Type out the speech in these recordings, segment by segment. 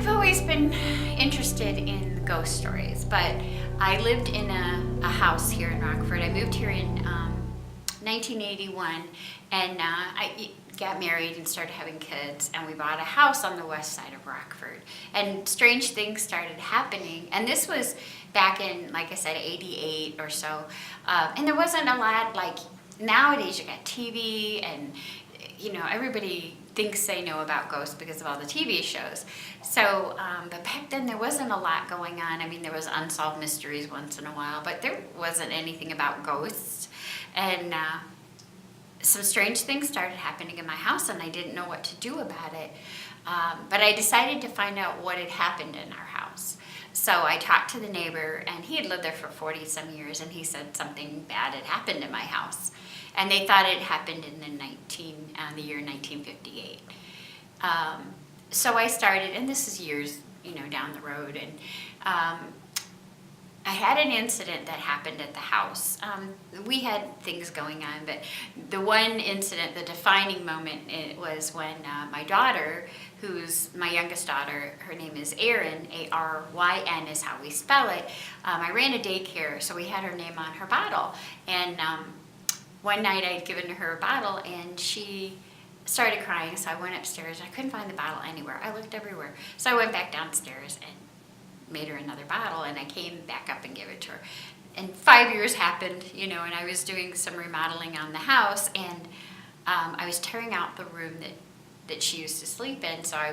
always been interested in ghost stories, but I lived in a house here in Rockford. I moved here in 1981, and I got married and started having kids, and we bought a house on the west side of Rockford. And strange things started happening, and this was back in, like I said, 88 or so. And there wasn't a lot, like nowadays you got TV and, you know, everybody thinks they know about ghosts because of all the TV shows. So, but back then there wasn't a lot going on. I mean, there was unsolved mysteries once in a while, but there wasn't anything about ghosts. And some strange things started happening in my house, and I didn't know what to do about it. But I decided to find out what had happened in our house. So I talked to the neighbor, and he had lived there for 40 some years, and he said something bad had happened in my house. And they thought it happened in the year 1958. So I started, and this is years, you know, down the road, and I had an incident that happened at the house. We had things going on, but the one incident, the defining moment, it was when my daughter, who's my youngest daughter, her name is Erin, A-R-Y-N is how we spell it. I ran a daycare, so we had her name on her bottle. And one night I'd given her a bottle, and she started crying, so I went upstairs. I couldn't find the bottle anywhere. I looked everywhere. So I went back downstairs and made her another bottle, and I came back up and gave it to her. And 5 years happened, you know, and I was doing some remodeling on the house, and I was tearing out the room that she used to sleep in. So I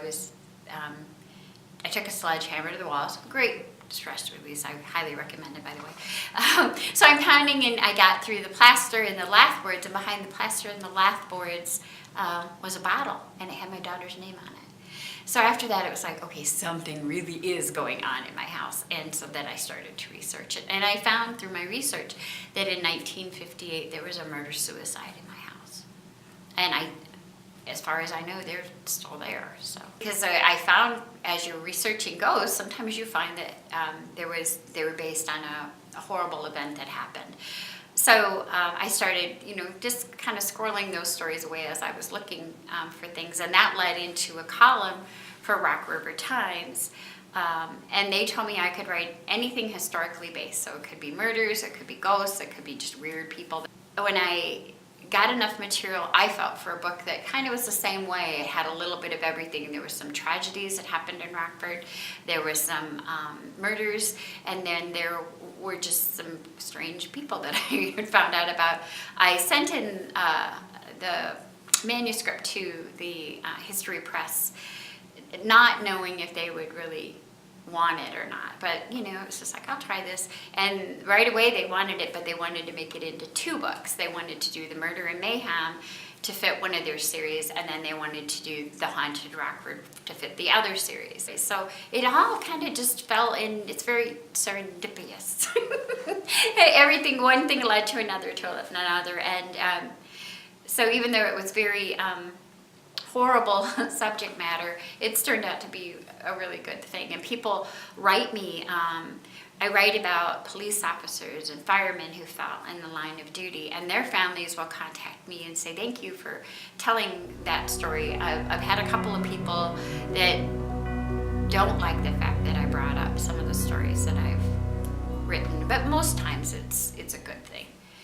took a sledgehammer to the walls. Great stress release. I highly recommend it, by the way. So I'm pounding, and I got through the plaster and the lath boards, and behind the plaster and the lath boards was a bottle, and it had my daughter's name on it. So after that, it was like, okay, something really is going on in my house. And so then I started to research it. And I found through my research that in 1958, there was a murder-suicide in my house. And as far as I know, they're still there. So, because I found, as you're researching ghosts, sometimes you find that they were based on a horrible event that happened. So I started, you know, just kind of squirreling those stories away as I was looking for things, and that led into a column for Rock River Times, and they told me I could write anything historically based, so it could be murders, it could be ghosts, it could be just weird people. When I got enough material, I felt, for a book that kind of was the same way. It had a little bit of everything. There were some tragedies that happened in Rockford, there were some murders, and then there were just some strange people that I had found out about. I sent in the manuscript to the history press, not knowing if they would really want it or not, but you know, it was just like, I'll try this. And right away they wanted it, but they wanted to make it into 2 books. They wanted to do the Murder and Mayhem to fit one of their series, and then they wanted to do the Haunted Rockford to fit the other series. So it all kind of just fell in. It's very serendipitous. Everything, one thing led to another, and so even though it was very horrible subject matter, it's turned out to be a really good thing. And people write me, I write about police officers and firemen who fell in the line of duty, and their families will contact me and say, thank you for telling that story. I've had a couple of people that don't like the fact that I brought up some of the stories that I've written, but most times it's a good